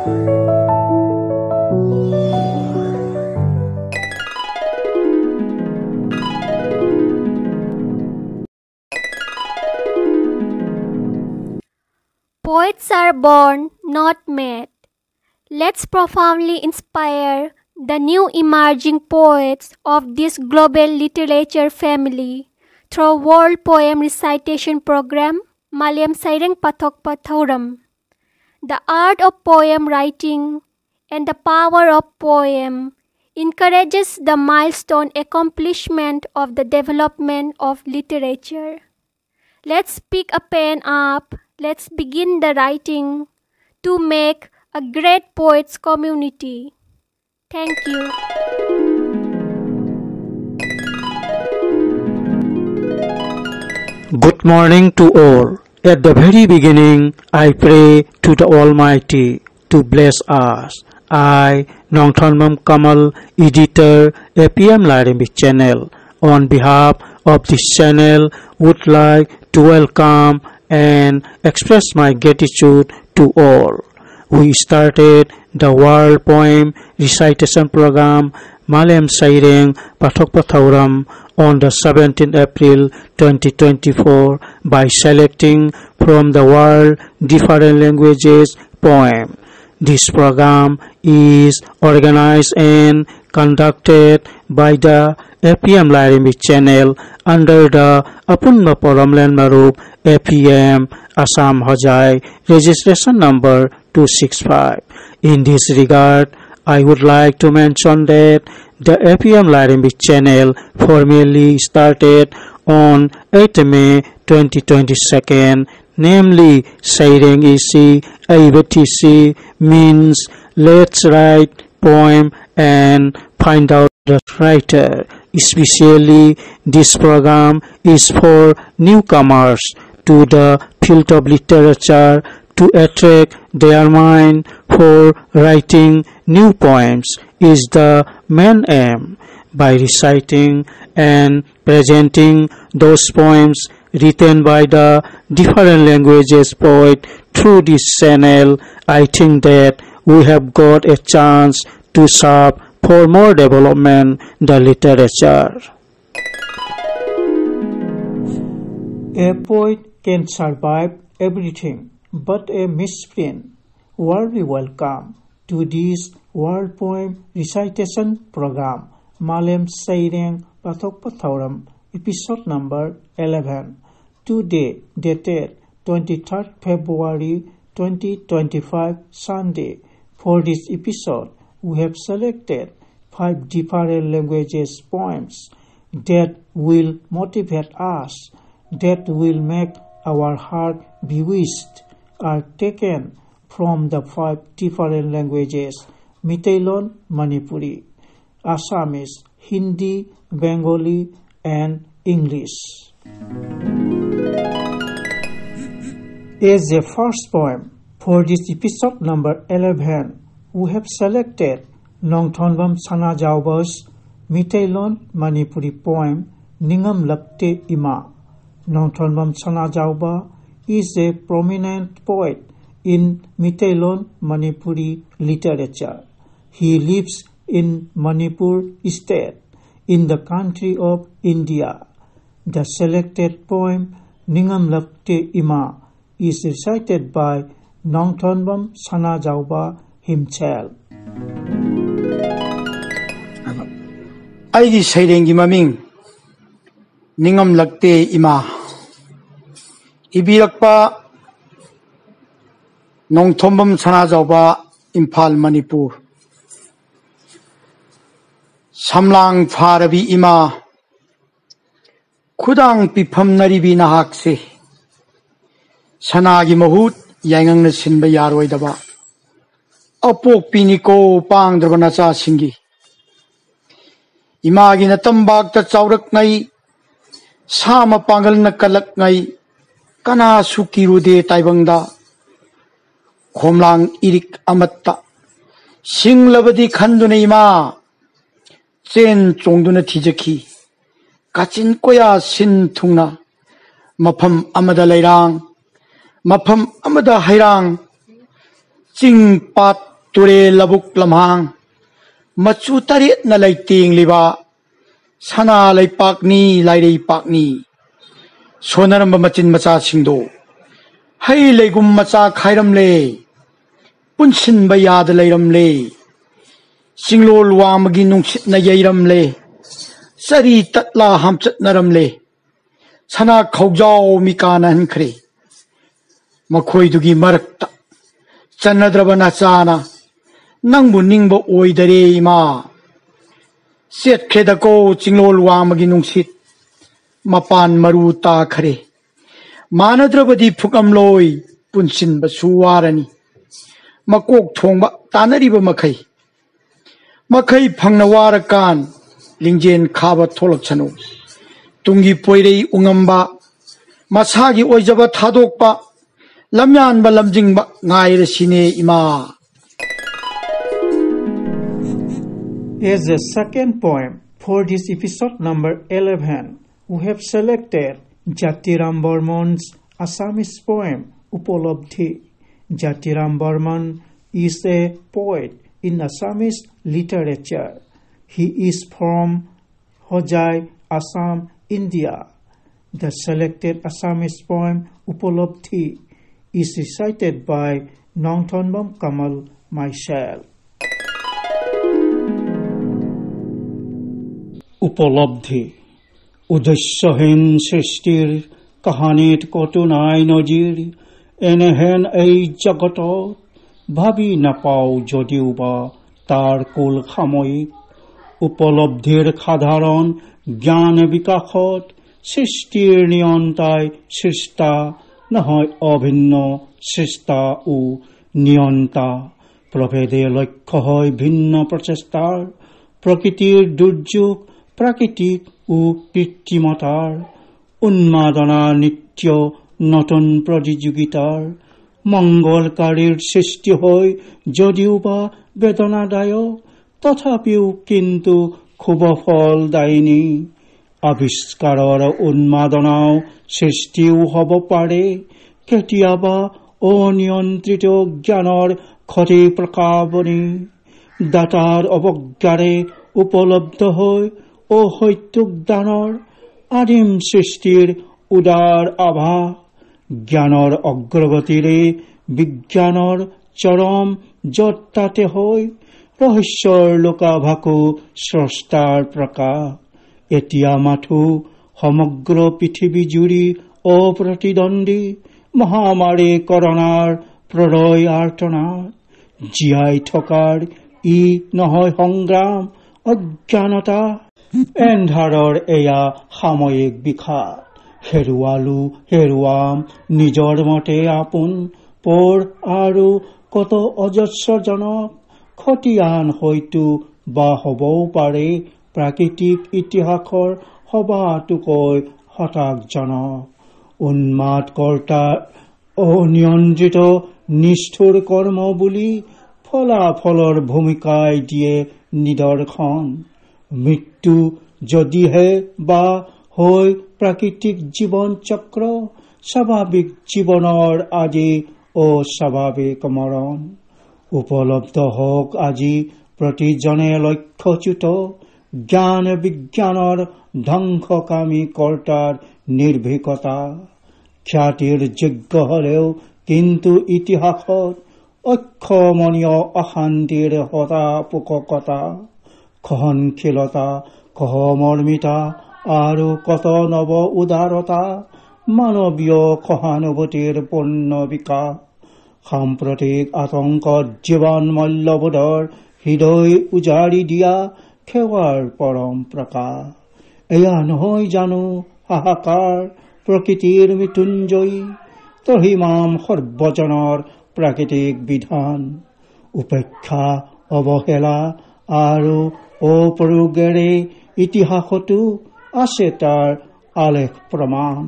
Poets are born, not made. Let's profoundly inspire the new emerging poets of this global literature family through World Poem Recitation Program, Malayam Saireng Pathok Pathauram. The art of poem writing and the power of poem encourages the milestone accomplishment of the development of literature. Let's pick a pen up, let's begin the writing to make a great poets community. Thank you. Good morning to all. At the very beginning, I pray to the Almighty to bless us. I, Nongthonmam Kamal, editor, APM Larimbi channel, on behalf of this channel, would like to welcome and express my gratitude to all. We started the World Poem Recitation Program Malayam Saireng Pathok Pathauram on the 17th April 2024 by selecting from the world different languages poem. This program is organized and conducted by the APM Larimbi channel under the Apunma Poramlan Marup APM Assam Hojai registration number 265. In this regard, I would like to mention that the APM Larimbi channel formally started on 8 May 2022, namely Saireng Isi ABTC means let's write poem and find out the writer. Especially this program is for newcomers to the field of literature to attract their mind for writing new poems is the main aim. By reciting and presenting those poems written by the different languages poet through this channel, I think that we have got a chance to serve for more development the literature. A poet can survive everything but a misprint. Warmly welcome to this World Poem Recitation Program, Malayam Saireng Pathok Pathauram, episode number 11. Today, dated 23rd February 2025, Sunday. For this episode, we have selected 5 different languages poems that will motivate us, that will make our heart bewitched, are taken from the 5 different languages: Meiteilon, Manipuri, Assamese, Hindi, Bengali, and English. As a first poem for this episode number 11, we have selected Nongthonmam Sanajauba's Meiteilon Manipuri poem Ningam Lakte Ima. Nongthonmam Sanajauba is a prominent poet in Meiteilon Manipuri literature. He lives in Manipur state in the country of India. The selected poem Ningam Lakte Ima is recited by Nongthonmam Sanajauba himself. Aigi Sairengi Maming Ningam Lakte Ima Ibirakpa Nongthonmam Sanajauba Imphal Manipur Samlang Pharabi Ima Khudang Pifam Naribi Nahakse Sanagi Mahut Yangang Sinba Yaroidaba Apok Piniko Pang Dravanacha Singi Imagi na tambak ta chaurak ngai sama pangal na kalak ngai kana sukirude taibangda khomlang irik amatta singlabadi khanduna ima chen chongduna thijaki kachin koya sin thungna mafam amada hairang ching pat ture labuk lamhang machu tarit na laiting liba sana laipakni lairei pakni sonaramba machin macha singdo hai leigum macha khairam le punsin bayad leiram le singlol wamagi nungsit na yairam le sari tatla hamchat naram le sana khaujau mikana hankhre makhoi dugi marakta channadrabana chana nangbu ningbo oidare ima set khedako singlol wamagi nungsit mapan maru ta khare manadrabadi phukamloi punsin ba suwarani makok thongba tanariba makhai phangna warakan lingjen khaba tholak chanu tungi poirei ungamba masagi oijaba thadokpa lamyan ba lamjingba ngaire sine ima. As a second poem for this episode number 11, we have selected Jatiram Barman's Assamese poem Upalabdhi. Jatiram Barman is a poet in Assamese literature. He is from Hojai, Assam, India. The selected Assamese poem Upalabdhi is recited by Nongthonbam Kamal myself. Upalabdhi উদ্দেশ্যহীন সৃষ্টিৰ কাহানীত কতো নাই নজিৰ এনেহেন এই জগতত ভাবি নাপাওঁ যদিও বা তাৰ কুল সাময়িক উপলব্ধিৰ সাধাৰণ জ্ঞান বিকাশত সৃষ্টিৰ নিয়ন্তাই সৃষ্টা নহয় অভিন্ন সৃষ্টা ও নিয়ন্তা প্ৰভেদে লক্ষ্য হয় ভিন্ন প্ৰচেষ্টাৰ প্ৰকৃতিৰ দুৰ্যোগ প্ৰাকৃতিক ও কৃত্ৰিমতাৰ উন্মাদনা নিত্য নতুন প্ৰতিযোগিতাৰ মংগলকাৰীৰ সৃষ্টি হয় যদিও বা বেদনাদায়ক তথাপিও কিন্তু খুব ফলদায়িনী আৱিষ্কাৰৰ উন্মাদনাও সৃষ্টিও হ'ব পাৰে কেতিয়াবা অনিয়ন্ত্ৰিত জ্ঞানৰ ক্ষতি প্ৰকাশনী দাতাৰ অৱজ্ঞাৰে উপলব্ধ হৈ অহৈতুক দানৰ আদিম সৃষ্টিৰ উদাৰ আভা জ্ঞানৰ অগ্ৰগতিৰে বিজ্ঞানৰ চৰম যত্তাতে হৈ ৰহস্যৰ লোকাভাকো স্ৰষ্টাৰ প্ৰকাশ এতিয়া মাথো সমগ্ৰ পৃথিৱী জুৰি অপ্ৰতিদ্বন্দ্বী মহামাৰী কৰোণাৰ প্ৰলয় আৰ্তনাদ জীয়াই থকাৰ ই নহয় সংগ্ৰাম অজ্ঞানতা এন্ধাৰৰ এয়া সাময়িক বিষাদ হেৰুৱাম নিজৰ মতে আপোন পৰ আৰু কত অজস্ৰজনক খতিয়ান হয়তো বা হ'বও পাৰে প্ৰাকৃতিক ইতিহাসৰ সবাতোকৈ হতাশজনক উন্মাদ কৰ্তাৰ অনিয়ন্ত্ৰিত নিষ্ঠুৰ কৰ্ম বুলি ফলাফলৰ ভূমিকাই দিয়ে নিদৰ্শন মৃত্যু যদিহে বা হৈ প্ৰাকৃতিক জীৱন চক্ৰ স্বাভাৱিক জীৱনৰ আজি অস্বাভাৱিক মৰণ উপলব্ধ হওক আজি প্ৰতিজনে লক্ষ্যচ্যুত জ্ঞান বিজ্ঞানৰ ধ্বংসকামী কৰ্তাৰ নিৰ্ভীকতা খ্যাতিৰ যোগ্য হলেও কিন্তু ইতিহাসত অক্ষমনীয় অশান্তিৰ হতাপোকতা সহনশীলতা সহমৰ্মিতা আৰু কত নৱ উদাৰতা মানৱীয় সহানুভূতিৰ পূৰ্ণ বিকাশ সাম্প্ৰতিক আতংকত জীৱন মূল্যবোধৰ হৃদয় উজাৰি দিয়া সেৱাৰ পৰম প্ৰকাশ এয়া নহয় জানো হাহাকাৰ প্ৰকৃতিৰ মৃত্যুঞ্জয়ী তহিমাম সৰ্বজনৰ প্ৰাকৃতিক বিধান উপেক্ষা অৱহেলা আৰু অপ্ৰয়োগেৰে ইতিহাসতো আছে তাৰ আলেখ প্ৰমাণ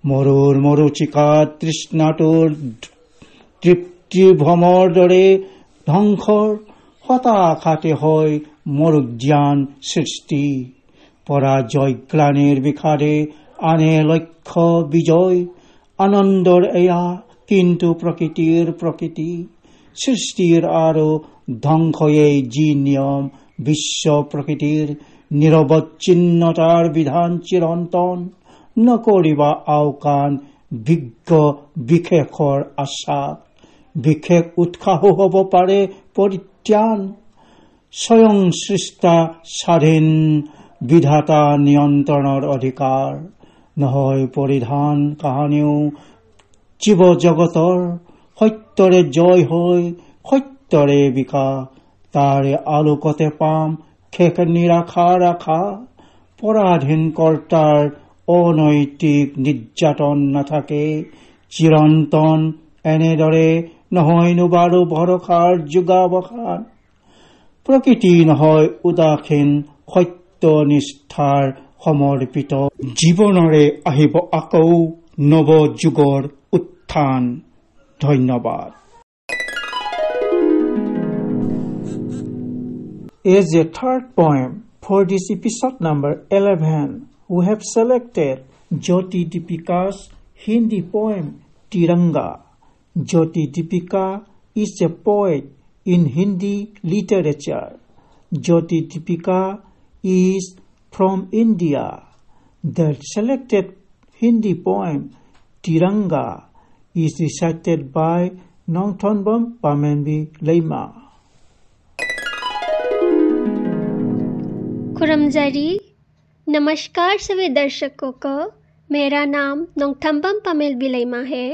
মৰুৰ মৰুচিকাত তৃষ্ণাটোৰ তৃপ্তি ভ্ৰমৰ দৰে ধ্বংসৰ হতাশাতে হয় মৰুজ্ঞান সৃষ্টি পৰাজয় গ্লানিৰ বিষাদে আনে লক্ষ্য বিজয় আনন্দৰ এয়া কিন্তু প্ৰকৃতিৰ প্ৰকৃতি সৃষ্টিৰ আৰু ধ্বংসয়েই যি নিয়ম বিশ্ব প্ৰকৃতিৰ নিৰৱচ্ছিন্নতাৰ বিধান চিৰন্তন নকৰিবা আওকাণ বিজ্ঞ বিশেষৰ আশা বিশেষ উৎসাহ হ'ব পাৰে পৰিত্ৰাণ স্বয়ং সৃষ্টা স্বাধীন বিধাতা নিয়ন্ত্ৰণৰ অধিকাৰ নহয় পৰিধান কাহানিও জীৱ জগতৰ সত্যৰে জয় হৈ সত্যৰে বিকাশ তাৰে আলোকতে পাম শেষ নিৰাশাৰ আশা পৰাধীন কৰ্তাৰ অনৈতিক নিৰ্যাতন নাথাকে চিৰন্তন এনেদৰে নহয়নো বাৰু ভৰসাৰ যোগাবসান প্ৰকৃতি নহয় উদাসীন সত্যনিষ্ঠাৰ সমৰ্পিত জীৱনৰে আহিব আকৌ নৱ যুগৰ উত্থান ধন্যবাদ As a third poem for this episode number 11, we have selected Jyoti Deepika's Hindi poem Tiranga. Jyoti Deepika is a poet in Hindi literature. Jyoti Deepika is from India. The selected Hindi poem Tiranga is recited by Nongthonbam Pamenbi Leima. खुरमजरी नमस्कार सभी दर्शकों को मेरा नाम नोंगथम्बम पमेल बिलेमा है।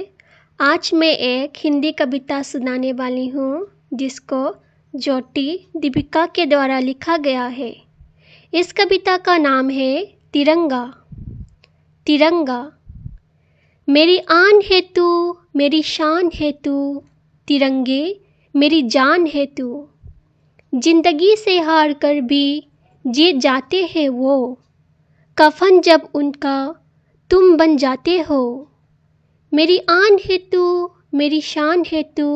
आज मैं एक हिंदी कविता सुनाने वाली हूँ जिसको ज्योति दीपिका के द्वारा लिखा गया है। इस कविता का नाम है तिरंगा। तिरंगा मेरी आन है तू मेरी शान है तू तिरंगे मेरी जान है तू जिंदगी से हार कर भी जीत जाते हैं वो कफन जब उनका तुम बन जाते हो मेरी आन है तू मेरी शान है तू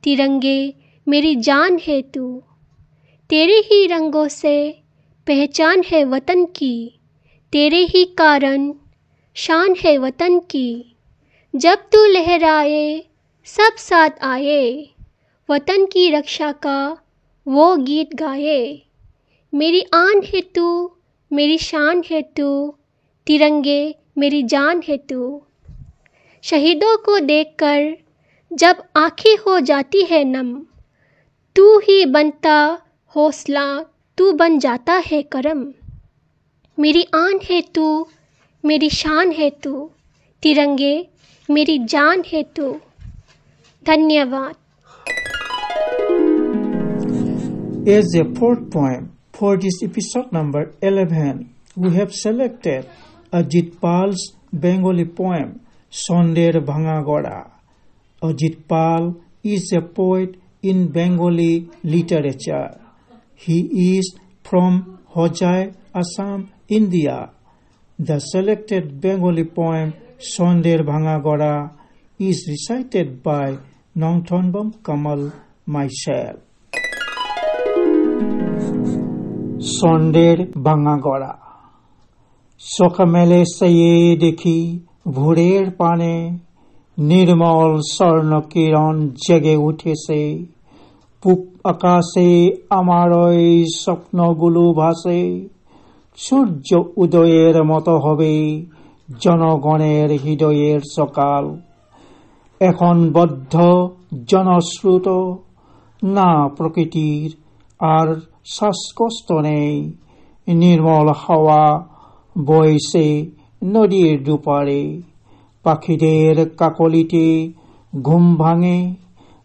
तिरंगे मेरी जान है तू तेरे ही रंगों से पहचान है वतन की तेरे ही कारण शान है वतन की जब तू लहराए सब साथ आए वतन की रक्षा का वो गीत गाए मेरी आन है तू मेरी शान है तू तिरंगे मेरी जान है तू शहीदों को देखकर जब आंखें हो जाती है नम तू ही बनता हौसला तू बन जाता है करम मेरी आन है तू मेरी शान है तू तिरंगे मेरी जान है तू धन्यवाद As a fourth poem for this episode number 11, we have selected Ajit Pal's Bengali poem Sonder Bhanga Gora. Ajit Pal is a poet in Bengali literature. He is from Hojai, Assam, India. The selected Bengali poem Sonder Bhanga Gora is recited by Nongthonbam Kamal myself. সন্দের ভাঙা গড়া চোখ মেলে চেয়ে দেখি ভোরের পানে নির্মল স্বর্ণ কিরণ জেগে উঠেছে পূব আকাশে আমার ওই স্বপ্নগুলো ভাসে সূর্য উদয়ের মতো হবে জনগণের হৃদয়ের সকাল এখন বদ্ধ জনশ্রুত না প্রকৃতির আর শ্বাসকষ্ট নেই নির্মল হাওয়া বইছে নদীর দুপারে পাখিদের কাকলিতে ঘুম ভাঙে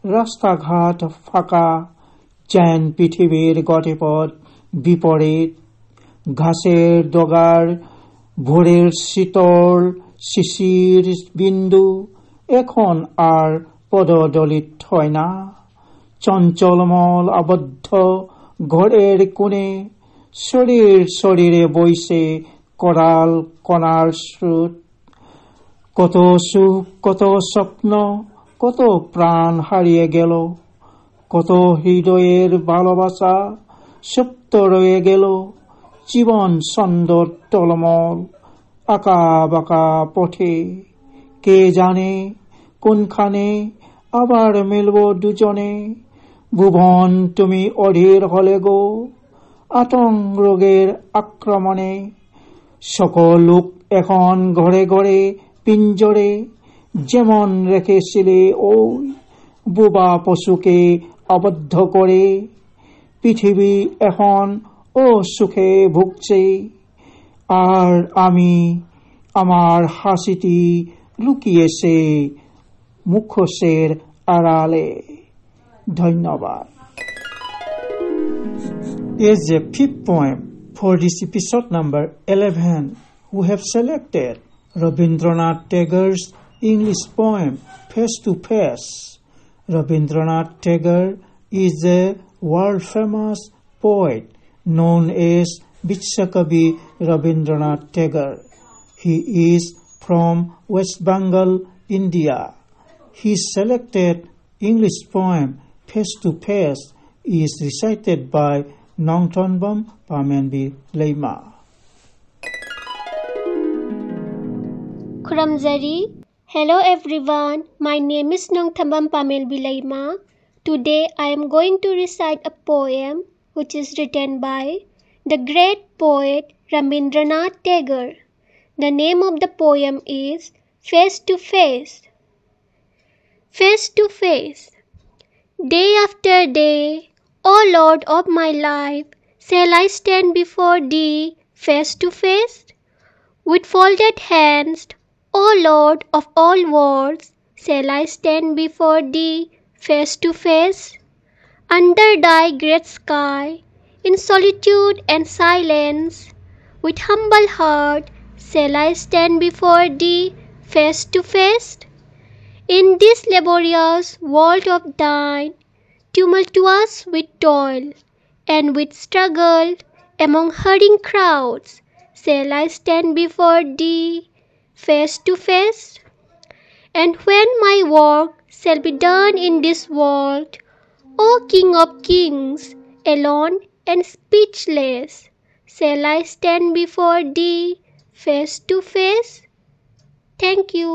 রাস্তাঘাট ফাঁকা চ্যান পৃথিবীর গতিপথ বিপরীত ঘাসের ডগার ভোরের শীতল শিশির বিন্দু এখন আর পদদলিত হয় না চঞ্চলমল আবদ্ধ ঘরের কোণে শরীর শরীরে বইছে করাল কণার স্রোত কত সুখ কত স্বপ্ন কত প্রাণ হারিয়ে গেল কত হৃদয়ের ভালোবাসা সুপ্ত রয়ে গেল জীবন ছন্দর টলমল আঁকা বাঁকা পথে কে জানে কোনখানে আবার মিলব দুজনে, ভুবন তুমি অধীর হলে গো আতঙ্ক রোগের আক্রমণে। সকল লোক এখন ঘরে ঘরে পিঞ্জরে, যেমন রেখেছিলে ওই বোবা পশুকে আবদ্ধ করে। পৃথিবী এখন ও সুখে ভুগছে, আর আমি আমার হাসিটি লুকিয়েছে মুখোশের আড়ালে। ধন্যবাদ। Is a fifth poem for this episode number 11. We have selected Rabindranath Tagore's English poem Face to Face. Rabindranath Tagore is a world-famous poet known as Vishwakavi Rabindranath Tagore. He is from West Bengal, India. His selected English poem Face to Face is recited by Nongthanbam Pamenbi Leima. Kuramjari. Hello everyone, my name is Nongthanbam Pamenbi Leima. Today I am going to recite a poem which is written by the great poet Rabindranath Tagore. The name of the poem is Face to Face. Face to face. Day after day, O Lord of my life, shall I stand before Thee face to face? With folded hands, O Lord of all worlds, shall I stand before Thee face to face? Under Thy great sky, in solitude and silence, with humble heart, shall I stand before Thee face to face? In this laborious world of Thine, tumultuous with toil and with struggle among hurrying crowds, shall I stand before Thee face to face? And when my work shall be done in this world, O King of Kings, alone and speechless, shall I stand before Thee face to face? Thank you.